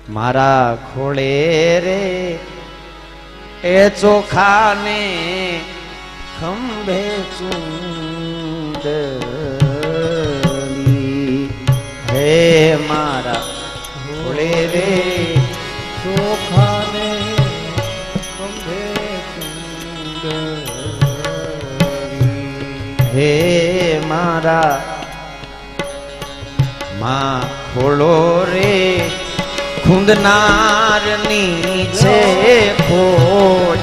મારા ખોળે રે એ ચોખાને ખંભે ચૂંદડી હે મારા ખોળે રે ચોખાને ખંભે ચૂંદડી હે મારા માં ખોળો રે ખૂંદનાર નીચે ખોટ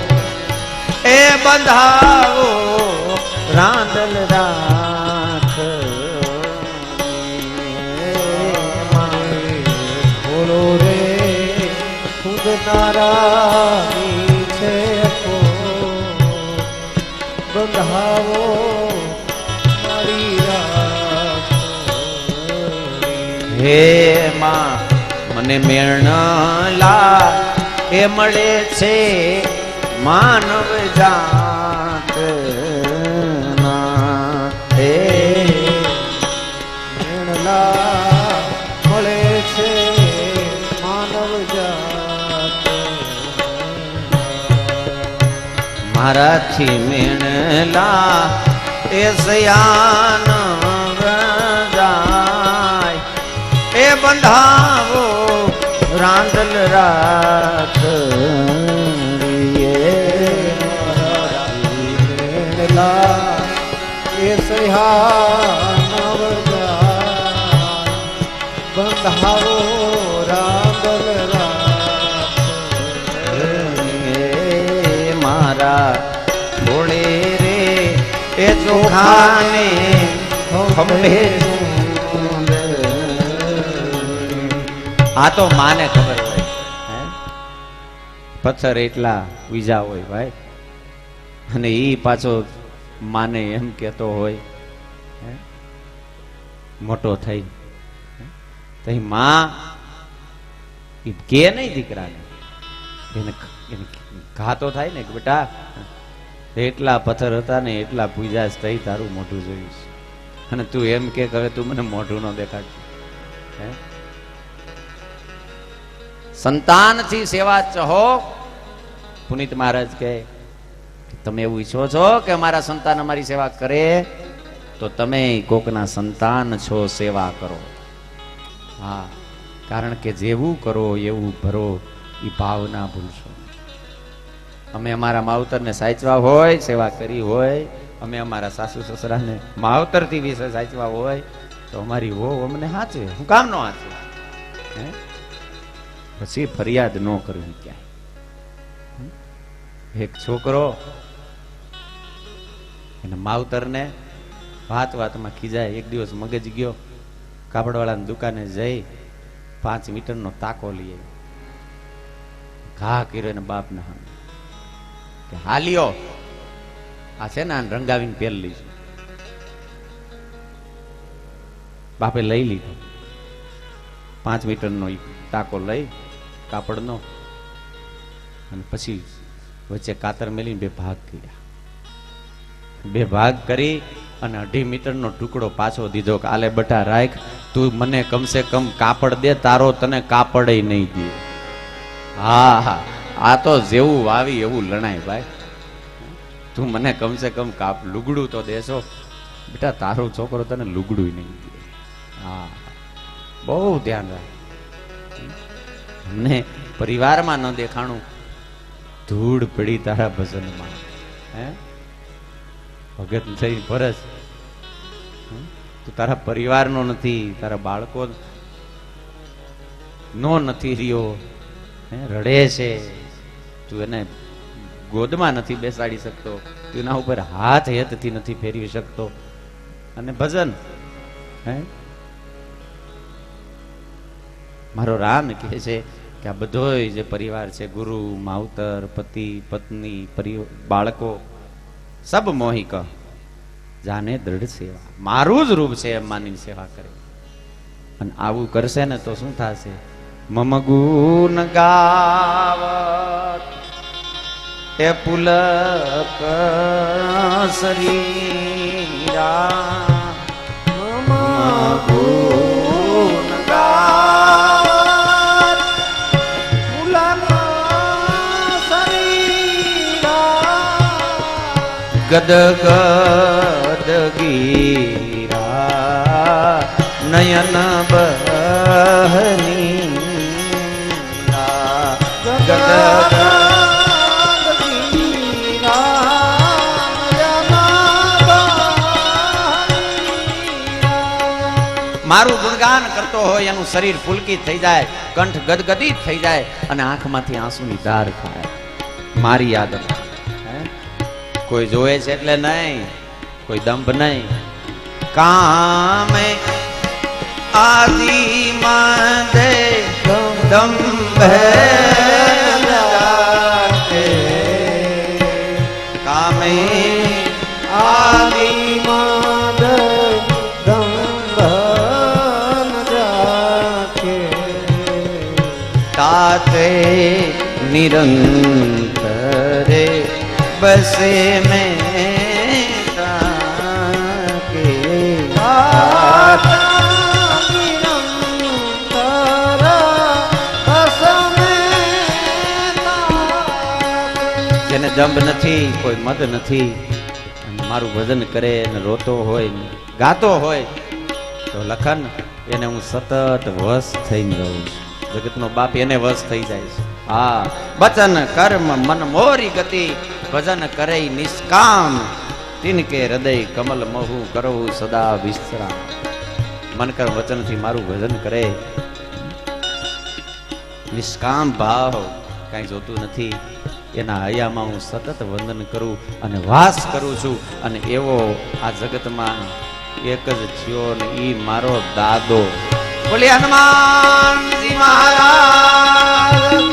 એ બંધાવો રાંદલ રાખ ખોળો રે ખૂંદનારા નીચે ખોટ બંધાવો મારી રાખ હે માં મને મેણલા એ મળે છે માનવ જાત હે મેણલા મળે છે માનવ જાત મારાથી મેણલા એ સયાન વ્રજાય એ બંધાવો રાંદલ રાખ એ સહ્યાનવ બંધાવો રાંદલ રાખ મારા ખોળે રે એ ચોખાને ખંભે આ તો માને ખબર હોય પથ્થર એટલા બીજા હોય ભાઈ અને ઈ પાછો માને એમ કેતો હોય મોટો થઈ તો માં કે નહીં દીકરાને એને ઘા તો થાય ને કે બેટા એટલા પથ્થર હતા ને એટલા પૂજા થઈ તારું મોઢું જોઈશ અને તું એમ કે હવે તું મને મોઢું ન દેખાડ સંતાનથી સેવા ચહો. પુનિત મહારાજ કહે તમે એવું ઈચ્છો છો કે મારા સંતાન અમારી સેવા કરે તો તમે કોકના સંતાન છો, સેવા કરો. હા, કારણ કે જેવું કરો એવું ભરો એ ભાવના ભૂલશો. અમે અમારા માવતરને સાચવા હોય, સેવા કરી હોય, અમે અમારા સાસુ સસરાને માવતરથી વિશે સાચવા હોય તો અમારી વહુ અમને સાચવે. હું કામ નો સાચવે? પછી ફરિયાદ ન કરવી ક્યાંય. એક છોકરો એના માવતરને વાત વાતમાં ખીજાય. એક દિવસ મગજ ગયો, કાપડવાળાની દુકાને જઈ 5 મીટરનો તાકો લઈ આવ્યો. ઘા કર્યો એને બાપને સામે કે હાલ્યો આ છે ને રંગાવીને પહેર લીધું. બાપે લઈ લીધો 5 મીટરનો તાકો લઈ કાપડનો, અને પછી વચ્ચે કાતર મેલીને 2 ભાગ કર્યા. 2 ભાગ કરી અને 2.5 મીટરનો ટુકડો પાછો દીધો કે આલે બટા રાખ, તું મને કમસે કમ કાપડ દે, તારો તને કાપડ નહીં દે. હા હા, આ તો જેવું વાવી એવું લણાય ભાઈ. તું મને કમસે કમ લુગડું તો દેશો બેટા, તારો છોકરો તને લુગડું નહીં દે. હા, બહુ ધ્યાન રાખ. અમને પરિવારમાં ન દેખાણું, ધૂળ પડી તારા ભજનમાં. ભગત થઈ ભરસ, તું તારા પરિવારનો નથી, તારા બાળકો નો નથી રહ્યો, રડે છે, તું એને ગોદમાં નથી બેસાડી શકતો, તું એના ઉપર હાથ હેતથી નથી ફેરવી શકતો, અને ભજન મારો રામ કહે છે કે આ બધો જે પરિવાર છે, ગુરુ માવતર પતિ પત્ની બાળકો સબ મોહી કહ જાને દ્રઢ સેવા. મારું જ રૂપ છે એમ માની સેવા કરે. અને આવું કરશે ને તો શું થશે? મમ ગુણ ગાવત એ પુલક શરીરા, મમ ગુણ ગાવત ગદ ગદ ગીરા નયન બહની ગદ મારું ગુણગાન કરતો હોય એનું શરીર પુલકિત થઈ જાય, કંઠ ગદગદિત થઈ જાય અને આંખમાંથી આંસુની ધાર થાય. મારી આદત. કોઈ જોવે છે એટલે નહીં, કોઈ દંભ નહીં. કામે આદિ માંદે દંભ કામે આદિ માંદ ताते निरंतरे बसे में ताके જેને દંભ નથી, કોઈ મદ નથી, મારું ભજન કરે ને રોતો હોય ને ગાતો હોય તો લખન એને હું સતત વશ થઈને રહું છું. જગતનો બાપ એને વશ થઈ જાય છે. હા, વચન કર્મ મન મોરી ગતિ ભજન કરે નિષ્કામ તિનકે હૃદય કમલ મહુ કરવું સદા વિશ્રામ. મન કર્મ વચનથી મારું ભજન કરે, નિષ્કામ ભાવ કઈ જોતું નથી, એના હૈયામાં હું સતત વંદન કરું અને વાસ કરું છું. અને એવો આ જગતમાં એક જ થયો ને ઈ મારો દાદો. બોલે હનુમાનજી મહારાજ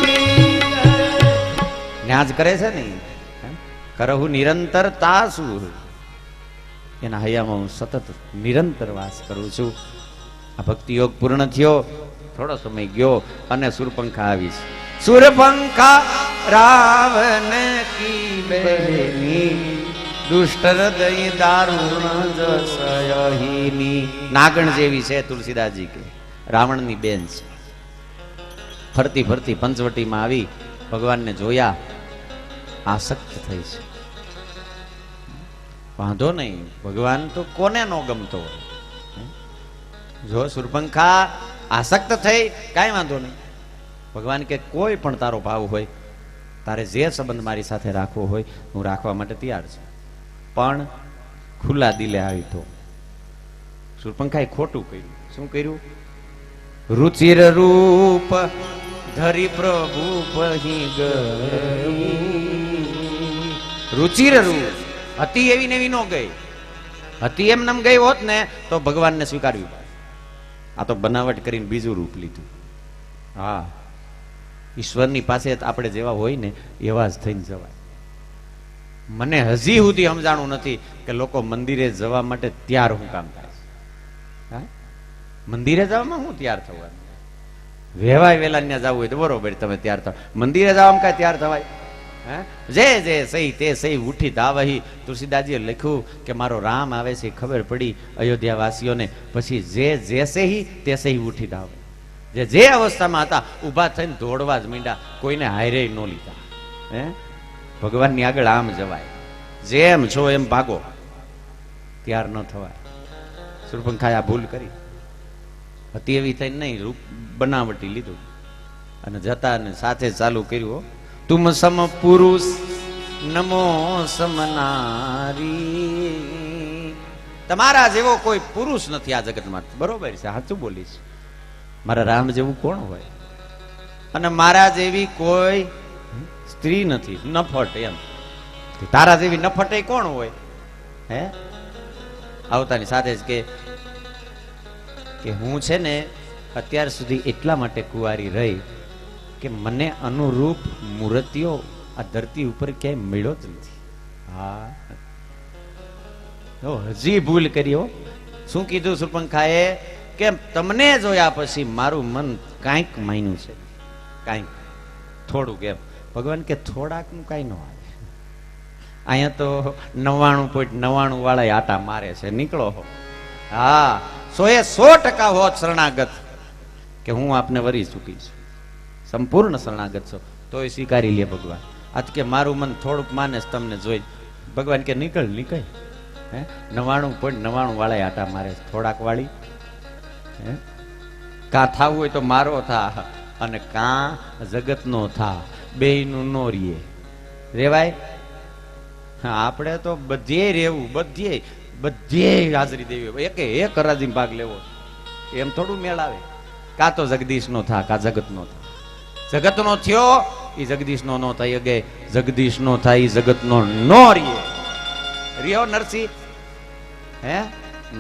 ન્યાજ કરે છે ને, કરહુ નિરંતર તાસુ, એના હૈયામાં હું સતત નિરંતર વાસ કરું છું. આ ભક્તિ યોગ પૂર્ણ થયો, થોડો સમય ગયો અને સુરપંખા આવી છે. સુરપંખા રાવણ કી બહેની દુષ્ટ હૃદય દારૂણ જસયહીની. નાગણ જેવી છે તુલસીદાસજી કે, રાવણની બેન છે. ફરતી ફરતી પંચવટીમાં આવી ભગવાનને જોયા, આસક્ત થઈ છે. વાંધો નહીં, ભગવાન તો કોને નો ગમતો હોય. જો સુરપંખા આસક્ત થઈ, કાંઈ વાંધો નહીં. ભગવાન કે કોઈ પણ તારો ભાવ હોય, તારે જે સંબંધ મારી સાથે રાખવો હોય હું રાખવા માટે તૈયાર છું, પણ ખુલ્લા દિલે આવી તો. સુરપંખાએ ખોટું કર્યું. શું કર્યું? રુચિર રૂપ ધરી પ્રભુ પહી ગઈ. રુચિર રૂપ હતી એવી ને એવી નો ગઈ. હતી એમ નમ ગઈ હોત ને તો ભગવાનને સ્વીકારવી પડે. આ તો બનાવટ કરીને બીજું રૂપ લીધું. હા, ઈશ્વરની પાસે આપણે જેવા હોય ને એવા જ થઈને જવાય. મને હજી સુધી સમજાણું નથી કે લોકો મંદિરે જવા માટે તૈયાર હું કામ થાય છે. મંદિરે જવામાં હું તૈયાર થવાનું? વેવાય વેલા ત્યાં જવું હોય તો બરોબર તમે તૈયાર થાવ, મંદિરે જવામાં કાંઈ તૈયાર થવાય? જે જે સહી તે સહી ઉઠી ધાવહી. તુલસીદાસજીએ લખ્યું કે મારો રામ આવે છે ખબર પડી અયોધ્યા વાસીઓને, પછી જે જે સહી તે સહી ઉઠી ધાવ. જે જે અવસ્થામાં હતા ઊભા થઈને દોડવા જ માંડ્યા, કોઈને હારે ન લીધા. ભગવાનની આગળ આમ જવાય, જેમ છો એમ ભાગો, ત્યાર ન થવાય. સુરપંખાએ આ ભૂલ કરી. હતી એવી થઈને નહીં, રૂપ બનાવટી લીધું અને જતા ને સાથે ચાલુ કર્યું, તુમ સમ પુરુષ નમો સમનારી. તમારા જેવો કોઈ પુરુષ નથી આ જગતમાં. બરોબર છે, સાચું બોલીશ. મારા રામ જેવું કોણ હોય? અને મારા જેવી કોઈ સ્ત્રી નથી નફટ. એમ તારા જેવી નફટ એ કોણ હોય? હે, આવતાની સાથે જ કે હું છે ને અત્યાર સુધી એટલા માટે કુંવારી રહી કે મને અનુરૂપ મૂર્તિઓ આ ધરતી ઉપર ક્યાંય મળ્યો જ નથી. હા, હજી ભૂલ કરી હો. શું કીધું સુરપંખાએ? કે તમને જોયા પછી મારું મન કાંઈક માન્યું છે, કાંઈક થોડુંક. એમ ભગવાન કે થોડાક નું કાંઈ ન આવે. અહીંયા તો 99.99 વાળા આટા મારે છે. નીકળો હો. હા, 100% હોત શરણાગત કે હું આપને વરી ચૂકીશ, સંપૂર્ણ શરણાગત છો, તોય સ્વીકારી લે ભગવાન. આજ કે મારું મન થોડુંક માને તમને જોઈ ભગવાન કે નીકળ નીકળ. હે 99.99 વાળા આટા મારે થોડાક વાળી. હે કાં થાવું હોય તો મારો થા અને કાં જગતનો થા, બેયનું નો રીએ રેવાય. આપણે તો બધે રહેવું, બધે હાજરી દેવી, એક હરાજી ભાગ લેવો, એમ થોડું મેળ આવે. કાં તો જગદીશ નો થા, કાં જગત નો થા. જગત નો થયો એ જગદીશ નો નો થાય અગે, જગદીશ નો થાય એ જગત નો નો રીએ. રિયો નરસિંહ? હે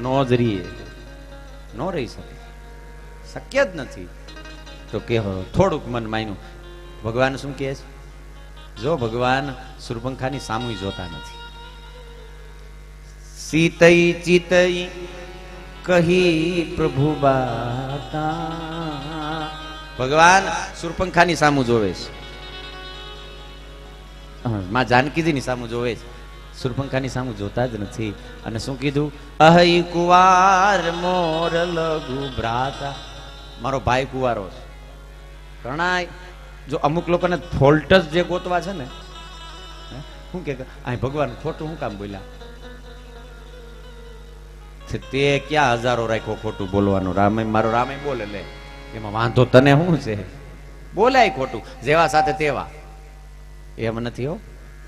નો જ રીએ, નો રહી શકે, શક્ય જ નથી. તો કે થોડુંક મન માન્યું. ભગવાન શું કહે છે? જો ભગવાન સુરપંખાની સામું જોતા નથી. સીતઈ ચિતઈ કહી પ્રભુ બાતા. ભગવાન સુરપંખાની સામું જોવે છે, માં જાનકીજીની સામું જોવે છે, સુરપંખાની સામું જોતા જ નથી. અને શું કીધું? અહી કુવાર મોર લઘુ ભ્રાતા. મારો ભાઈ કુવારો છે. ઘણા જો અમુક લોકોને ફોલ્ટ જ જે ગોતવા છે ને, શું કે અહીં ભગવાન ખોટું શું કામ બોલ્યા? તે ક્યાં હજારો રાખ્યો ખોટું બોલવાનું? મારો રામે બોલે લે, એમાં વાંધો તને શું છે? બોલાય ખોટું, જેવા સાથે તેવા. એમ નથી હો,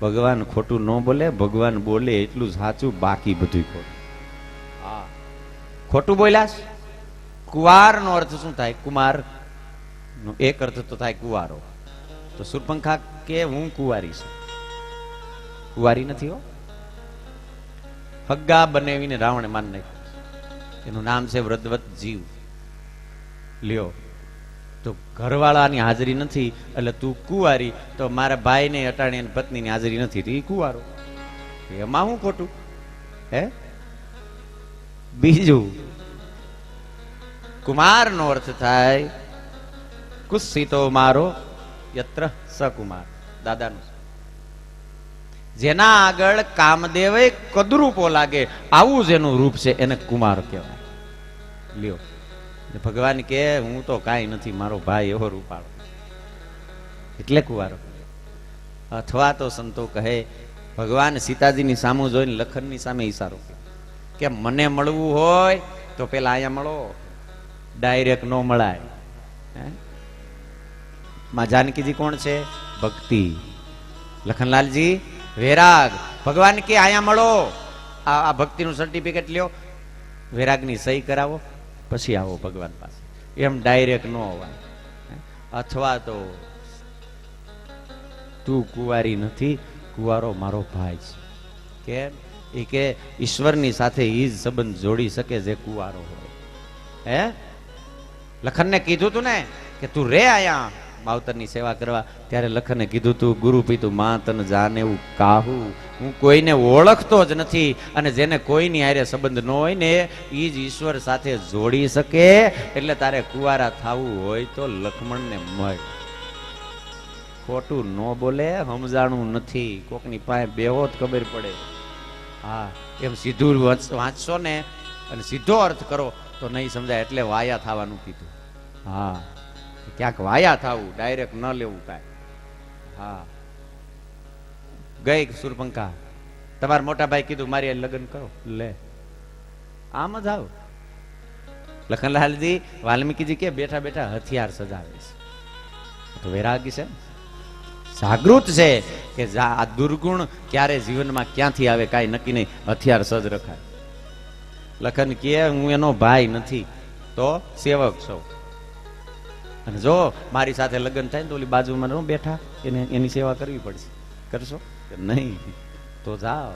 ભગવાન ખોટું ન બોલે, ભગવાન બોલે એટલું સાચું, બાકી બધું ખોટું. હા, ખોટું બોલ્યા. કુવાર નો અર્થ શું થાય? કુમાર નો એક અર્થ તો થાય કુવારો. તો સુરપંખા કે હું કુવારી છું. કુવારી નથી હો, હગ્ગા બનાવીને રાવણે માન નાખ્યું. એનું નામ છે વ્રતવત જીવ. લ્યો, તો ઘરવાળાની હાજરી નથી એટલે તું કુવારી, તો મારા ભાઈ ને અટાણી પત્નીની હાજરી નથી તો એ કુવારો. એમાં હું ખોટું? હે બીજું, કુમાર નો અર્થ થાય કુસ્સીતો મારો યત્ર સકુમાર, દાદાનું. જેના આગળ કામદેવ કદરૂપો લાગે આવું જેનું રૂપ છે એને કુમાર કહેવાય. લ્યો, ભગવાન કે હું તો કાંઈ નથી, મારો ભાઈ એવો રૂપાળો, એટલે કુવારો. અથવા તો સંતો કહે ભગવાન સીતાજીની સામું જોઈને લખનની સામે ઈશારો કે મને મળવું હોય તો પેલા અહીંયા મળો, ડાયરેક્ટ નો મળાય. માં જાનકીજી કોણ છે? ભક્તિ. લખનલાલજી વૈરાગ. ભગવાન કે અહીંયા મળો, આ ભક્તિનું સર્ટિફિકેટ લ્યો, વૈરાગની સહી કરાવો, પછી આવો ભગવાન પાસે. એમ ડાયરેક્ટ નો અવાય. અથવા તો તું કુંવારી નથી, કુંવારો મારો ભાઈ છે. કેમ? એ કે ઈશ્વરની સાથે ઈ જ સંબંધ જોડી શકે જે કુંવારો હોય. હે લખનને કીધું તું ને કે તું રે આયા માવતરની સેવા કરવા, ત્યારે લખને કીધું તું ગુરુ પીતું માં તન જાને એવું કાહું. હું કોઈને ઓળખતો જ નથી, અને જેને કોઈની હારે સંબંધ ન હોય ને એ જ ઈશ્વર સાથે જોડી શકે. એટલે તારે કુંવારા થાવું હોય તો લક્ષ્મણને મળ. ખોટું ન બોલે, સમજાણું નથી, કોકની પાસે બેહો જ ખબર પડે. હા, એમ સીધું વાંચશો ને અને સીધો અર્થ કરો તો નહીં સમજાય, એટલે વાયા થવાનું કીધું. હા, ક્યાંક વાયા થવું, ડાયરેક્ટ ન લેવું કાંઈ. હા, ગઈ સુરપંખા, તમારા મોટા ભાઈ કીધું મારી લગ્ન કરો, લે આમ જ આવ. લખનલાલજી વાલ્મીકીજી કે બેઠા બેઠા હથિયાર સજાવે છે. તો વૈરાગી છે, જાગૃત છે કે આ દુર્ગુણ ક્યારે જીવનમાં ક્યાંથી આવે કાંઈ નક્કી નહીં, હથિયાર સજ રખાય. લખન કે હું એનો ભાઈ નથી, તો સેવક છું, અને જો મારી સાથે લગ્ન થાય ને તો ઓલી બાજુમાં ન બેઠા એને એની સેવા કરવી પડશે. કરશો નહીં તો જાઓ.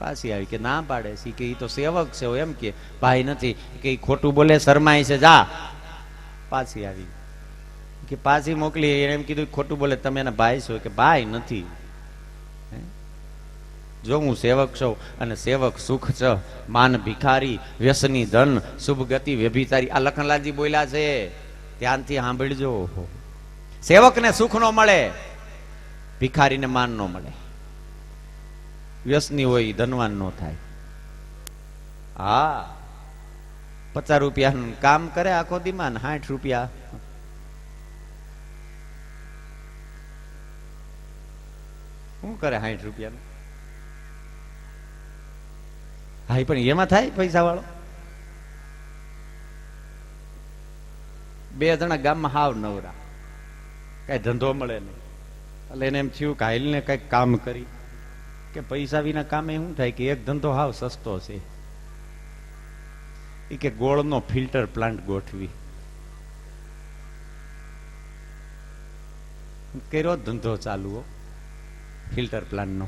પાછી આવી કે ના પાડે છે કે ઈ તો સેવક છે, એમ કે ભાઈ નથી, કે ઈ ખોટું બોલે શરમાય છે, જા. પાછી આવી કે પાછી મોકલી, એને એમ કીધું ખોટું બોલે તમે એના ભાઈ છો, કે ભાઈ નથી. જો હું સેવક છું, અને સેવક સુખ છે, માન ભિખારી, વ્યસની ધન, શુભ ગતિ વ્યભિચારી. આ લખનલાલજી બોલ્યા છે, ધ્યાનથી સાંભળજો. સેવકને સુખ નો મળે, ભિખારીને માન નો મળે, વ્યસની હોય ધનવાન નો થાય. હા, 50 રૂપિયાનું કામ કરે આખો દીમાં, 60 રૂપિયા શું કરે 60 રૂપિયાનું? હા પણ એમાં થાય પૈસા વાળો? 2 જણા ગામમાં હાવ નવરા, કઈ ધંધો મળે નહીં, એટલે એને એમ થયું કે હાલને કઈક કામ કરી, કે પૈસા વિના કામે શું થાય કે એક ધંધો હાવ સસ્તો છે, એ કે ગોળનો ફિલ્ટર પ્લાન્ટ ગોઠવી. કર્યો ધંધો ચાલુ હો ફિલ્ટર પ્લાન્ટનો.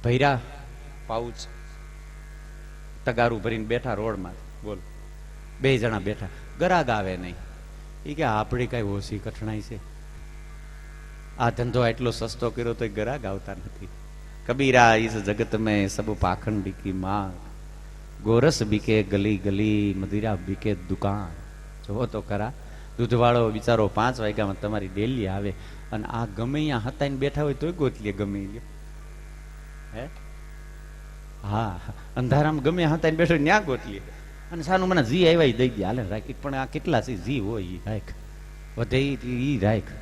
ભૈરા પાઉચ તગારું ભરીને બેઠા રોડમાં, બોલ 2 જણા બેઠા, ગરાગ આવે નહીં. એ કે આપણી કઈ ઓછી કઠણાઈ છે, આ ધંધો એટલો સસ્તો કર્યો તો ગરાગ આવતા નથી. કબીરા ઇસ જગત મેં સબ પાખંડ કી માગ, ગોરસ બીકે ગલી ગલી, મદિરા બીકે દુકાન. જોવો તો ખરા, દૂધવાળો બિચારો 5 વાગ્યામાં તમારી ડેલી આવે, અને આ ગમે અહીંયા હતાઈને બેઠા હોય તોય ગોતલીએ ગમે લ્યો. હે હા, અંધારામાં ગમે હતાઈને બેઠો ત્યાં ગોતલીએ, અને સાનું મને જી આવ્યા દઈ દે, હાલે રાખ. પણ આ કેટલા છે જી હોય એ રાખ, વધે ઈ રાખ.